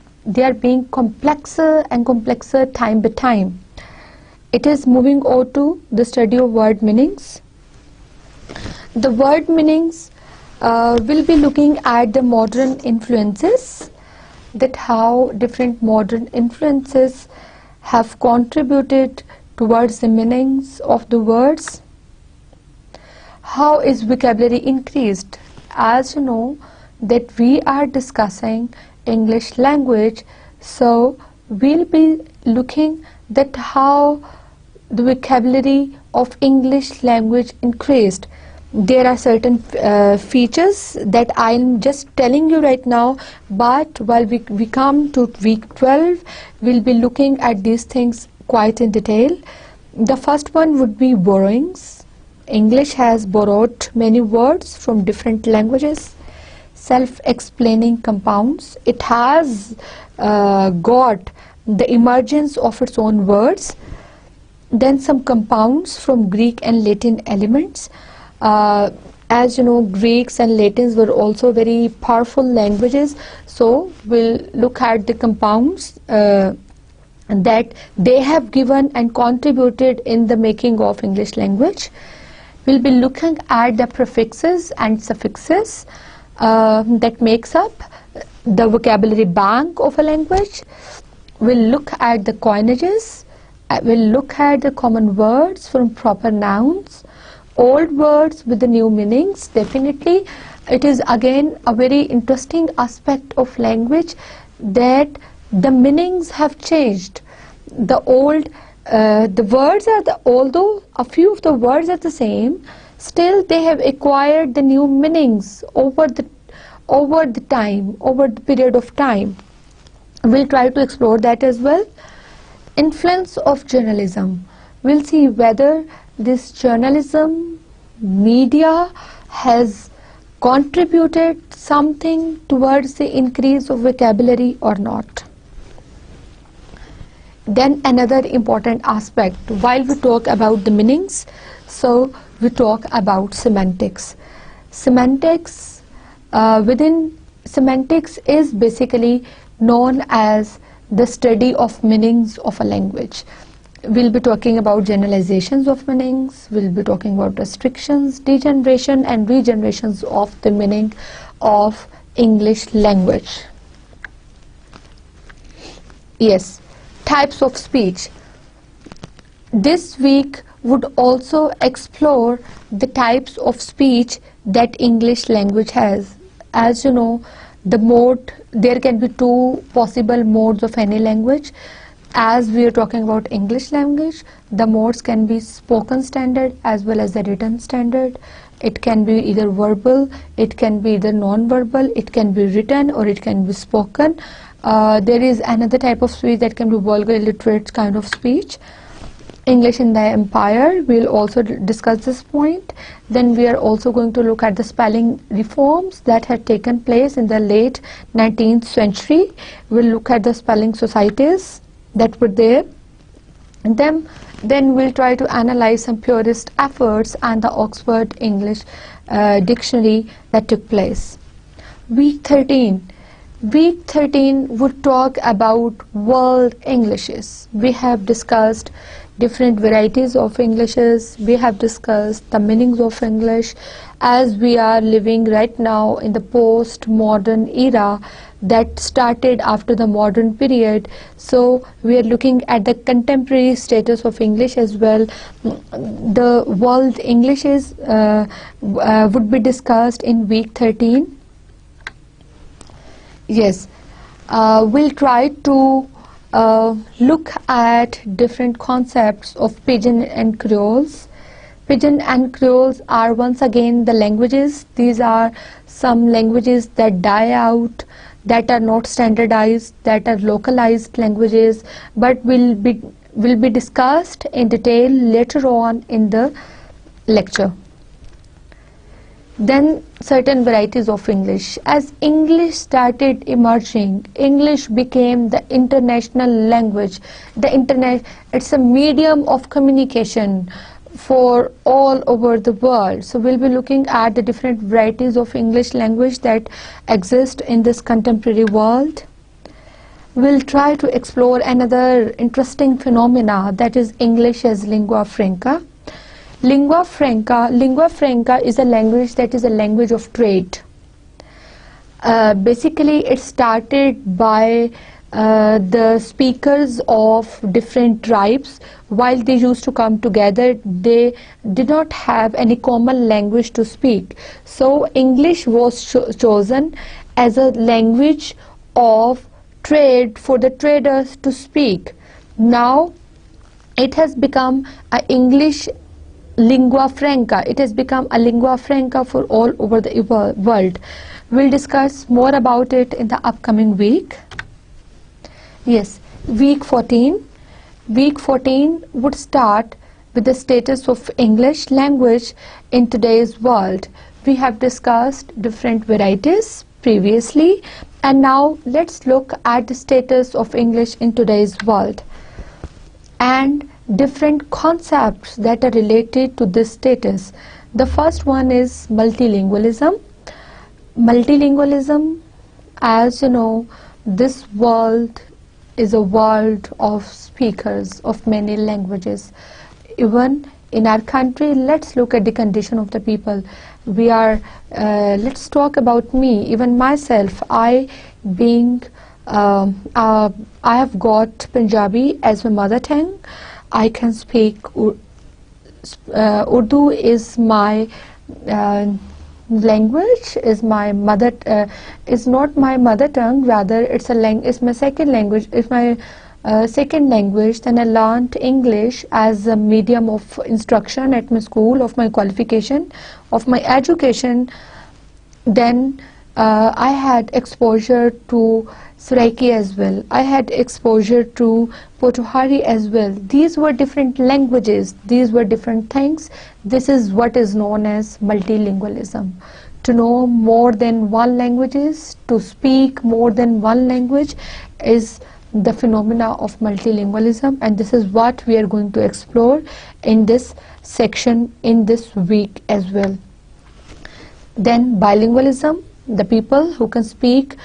complexer and complexer time by time. It is moving on to the study of word meanings. The word meanings will be looking at the modern influences, that how different modern influences have contributed towards the meanings of the words. How is vocabulary increased? As you know that we are discussing English language, so we'll be looking that how the vocabulary of English language increased. there are certain features that I'm just telling you right now, but while we come to week 12, we'll be looking at these things quite in detail. The first one would be borrowings. English has borrowed many words from different languages. Self-explaining compounds. It has got the emergence of its own words. Then some compounds from Greek and Latin elements. As you know, Greeks and Latins were also very powerful languages, so we'll look at the compounds that they have given and contributed in the making of English language. We'll be looking at the prefixes and suffixes that makes up the vocabulary bank of a language. We'll look at the coinages. We'll look at the common words from proper nouns, old words with the new meanings. Definitely, it is again a very interesting aspect of language that the meanings have changed. The words are although a few of the words are the same, still they have acquired the new meanings over the period of time. We'll try to explore that as well. Influence of journalism. We'll see whether this journalism, media has contributed something towards the increase of vocabulary or not. Then another important aspect, while we talk about the meanings, so we talk about semantics. Semantics, within semantics is basically known as the study of meanings of a language. We'll be talking about generalizations of meanings, we'll be talking about restrictions, degeneration and regenerations of the meaning of English language. Yes, types of speech. This week would also explore the types of speech that English language has. As you know, there can be two possible modes of any language. As we are talking about English language, the modes can be spoken standard as well as the written standard. It can be either verbal, it can be either non-verbal, it can be written or it can be spoken. There is another type of speech that can be vulgar, illiterate kind of speech. English in the Empire, we'll also discuss this point. Then we are also going to look at the spelling reforms that had taken place in the late 19th century. We'll look at the spelling societies that were there. And then we'll try to analyze some purist efforts and the Oxford English dictionary that took place. Week 13 would talk about world Englishes. We have discussed different varieties of Englishes. We have discussed the meanings of English. As we are living right now in the post-modern era that started after the modern period, so we are looking at the contemporary status of English as well. The world Englishes would be discussed in week 13. Yes, we'll try to look at different concepts of Pidgin and Creoles. Pidgin and Creoles are once again the languages. These are some languages that die out, that are not standardized, that are localized languages, but will be discussed in detail later on in the lecture. Then certain varieties of English. As English started emerging, English became the international language. It's a medium of communication for all over the world. So we'll be looking at the different varieties of English language that exist in this contemporary world. We'll try to explore another interesting phenomena, that is English as lingua franca. Lingua franca is a language that is a language of trade. Basically, it started by the speakers of different tribes. While they used to come together, they did not have any common language to speak. So English was chosen as a language of trade for the traders to speak. Now it has become an English lingua franca. It has become a lingua franca for all over the world. We'll discuss more about it in the upcoming week. Yes, week 14. Week 14 would start with the status of English language in today's world. We have discussed different varieties previously, and now let's look at the status of English in today's world and different concepts that are related to this status. The first one is multilingualism. Multilingualism, as you know, this world is a world of speakers of many languages. Even in our country, let's look at the condition of the people. We are, let's talk about me, even myself. I have got Punjabi as my mother tongue. I can speak Urdu is my language, is my mother, is not my mother tongue, rather it's my second language, it's my second language. Then I learned English as a medium of instruction at my school, of my qualification, of my education. Then I had exposure to Saraiki as well. I had exposure to Potohari as well. These were different languages. These were different things. This is what is known as multilingualism. To know more than one languages, to speak more than one language is the phenomena of multilingualism, and this is what we are going to explore in this section in this week as well. Then bilingualism, the people who can speak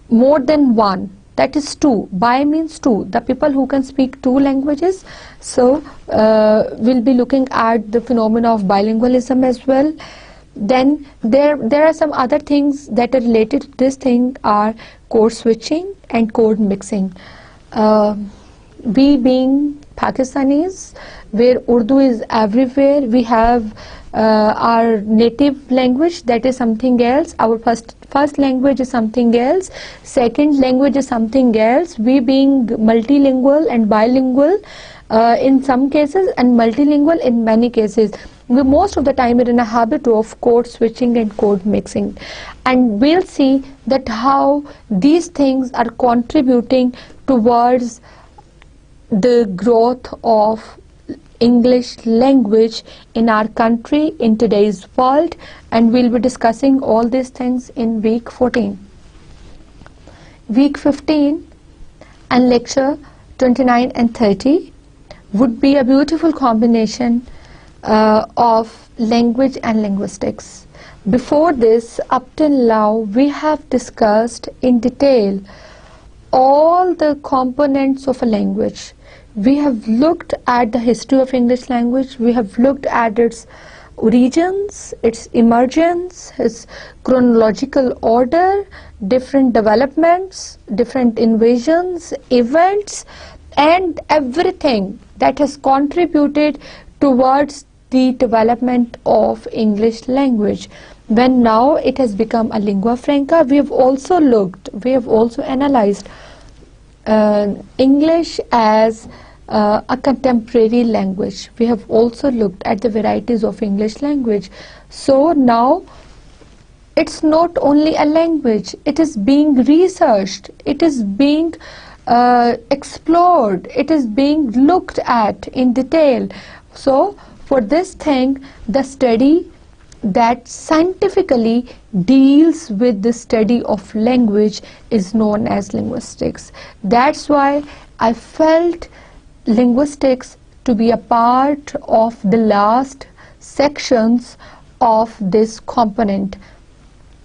more than one, that is two. Bi means two, the people who can speak two languages. So we'll be looking at the phenomena of bilingualism as well. Then there are some other things that are related to this thing are code switching and code mixing. We being Pakistanis, where Urdu is everywhere, we have our native language, that is something else. Our first language is something else, second language is something else. We being multilingual and bilingual in some cases and multilingual in many cases, we most of the time are in a habit of code switching and code mixing, and we'll see that how these things are contributing towards the growth of English language in our country in today's world, and we'll be discussing all these things in week 14. Week 15 and lecture 29 and 30 would be a beautiful combination of language and linguistics. Before this, up till now, we have discussed in detail all the components of a language. We have looked at the history of English language, we have looked at its origins, its emergence, its chronological order, different developments, different invasions, events, and everything that has contributed towards the development of English language. When now it has become a lingua franca, we have also analyzed English as a contemporary language. We have also looked at the varieties of English language. So now it's not only a language, it is being researched, it is being explored, it is being looked at in detail. So for this thing, the study that scientifically deals with the study of language is known as linguistics. That's why I felt linguistics to be a part of the last sections of this component.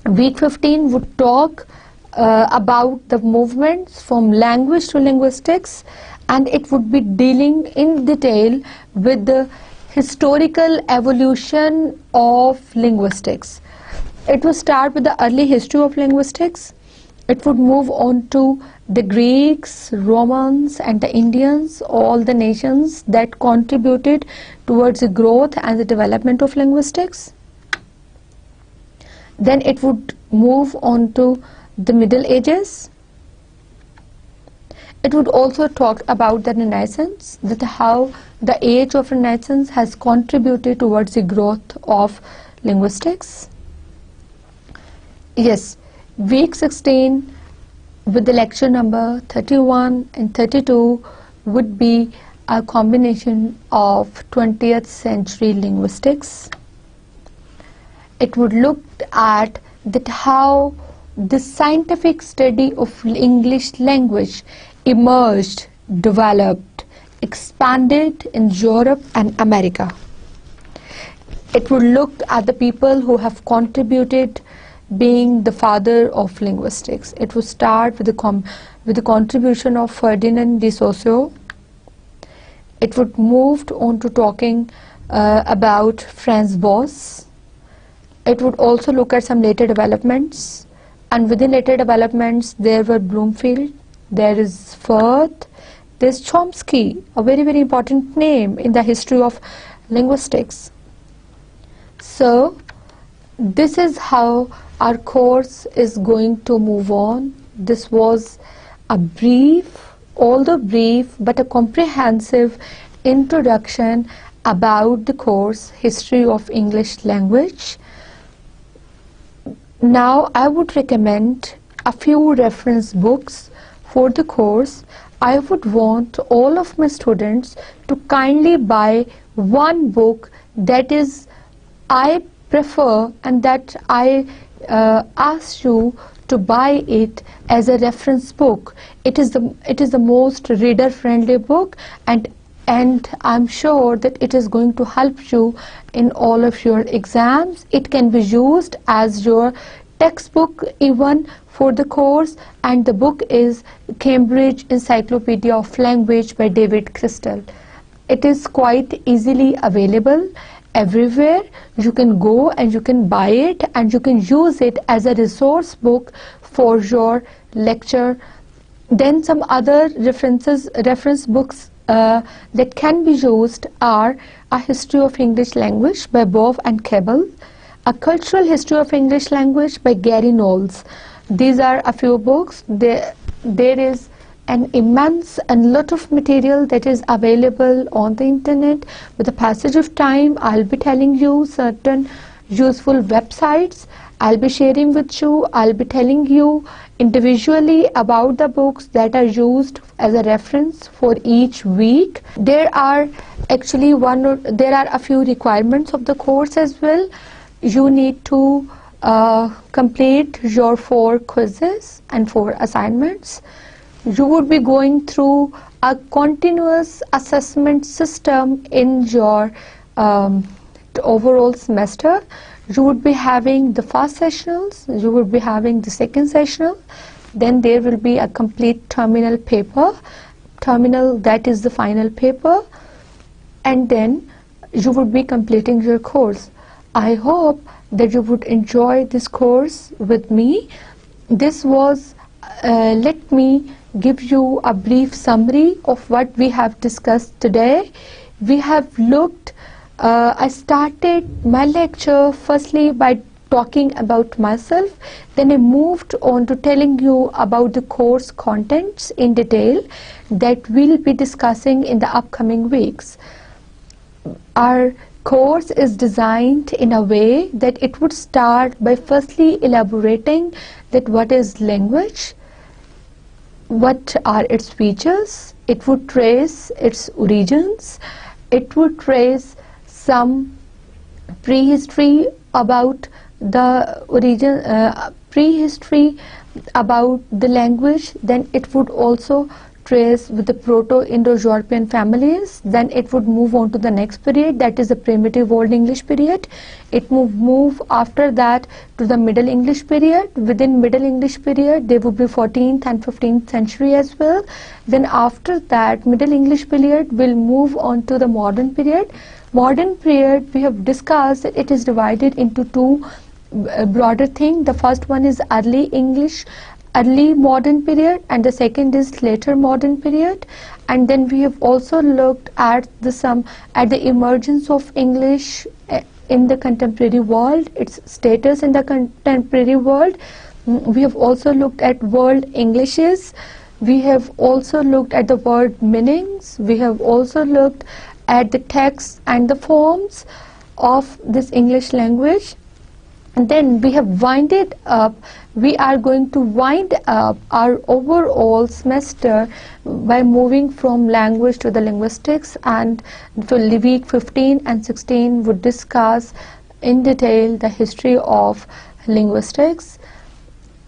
Week 15 would talk about the movements from language to linguistics, and it would be dealing in detail with the historical evolution of linguistics. It would start with the early history of linguistics. It would move on to the Greeks, Romans, and the Indians, all the nations that contributed towards the growth and the development of linguistics. Then it would move on to the Middle Ages. It would also talk about the Renaissance, that how the age of Renaissance has contributed towards the growth of linguistics. Yes, week 16 with the lecture number 31 and 32 would be a combination of 20th century linguistics. It would look at that how the scientific study of English language emerged, developed, expanded in Europe and America. It would look at the people who have contributed, being the father of linguistics. It would start with the contribution of Ferdinand de Saussure. It would move on to talking about Franz Boas. It would also look at some later developments, and within later developments there were Bloomfield, there is Firth, there's Chomsky, a very very important name in the history of linguistics. So this is how our course is going to move on. This was a brief, although brief, but a comprehensive introduction about the course History of English Language. Now I would recommend a few reference books for the course. I would want all of my students to kindly buy one book that is I prefer and that I ask you to buy it as a reference book. It is the most reader friendly book, and I'm sure that it is going to help you in all of your exams. It can be used as your textbook even for the course, and the book is Cambridge Encyclopedia of Language by David Crystal. It is quite easily available everywhere. You can go and you can buy it and you can use it as a resource book for your lecture. Then some other reference books that can be used are A History of English Language by Bow and Cabell, A Cultural History of English Language by Gary Knowles. These are a few books. There is an immense and lot of material that is available on the internet. With the passage of time, I'll be telling you certain useful websites. I'll be sharing with you, I'll be telling you individually about the books that are used as a reference for each week. There are actually a few requirements of the course as well. You need to complete your 4 quizzes and 4 assignments. You would be going through a continuous assessment system in your overall semester. You would be having the first sessionals, you would be having the second sessional, then there will be a complete terminal paper. Terminal, that is the final paper, and then you would be completing your course. I hope that you would enjoy this course with me. This was, let me give you a brief summary of what we have discussed today. We have looked, I started my lecture firstly by talking about myself, then I moved on to telling you about the course contents in detail that we'll be discussing in the upcoming weeks. Our course is designed in a way that it would start by firstly elaborating that what is language, what are its features. It would trace its origins. It would trace some prehistory about the origin, prehistory about the language. Then it would also trace with the Proto-Indo-European families. Then it would move on to the next period, that is the primitive Old English period. It would move after that to the Middle English period. Within Middle English period there would be 14th and 15th century as well. Then after that Middle English period will move on to the modern period. Modern period, we have discussed that it is divided into 2 broader things. The first one is early English, early modern period, and the second is later modern period. And then we have also looked at the emergence of English in the contemporary world, its status in the contemporary world. We have also looked at world Englishes. We have also looked at the word meanings. We have also looked at the text and the forms of this English language. And then we have winded up, we are going to wind up our overall semester by moving from language to the linguistics, and for week 15 and 16 would discuss in detail the history of linguistics.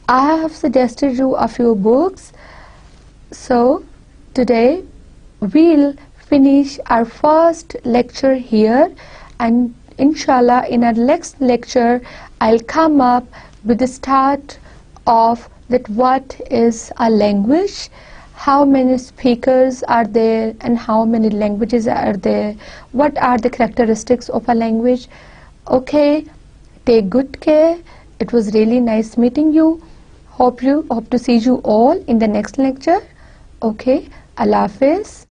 I have suggested you a few books. So today we'll finish our first lecture here, and inshallah in our next lecture I'll come up with the start of that what is a language, how many speakers are there and how many languages are there, what are the characteristics of a language. Okay, take good care. It was really nice meeting you. Hope to see you all in the next lecture. Okay, Allah Hafiz.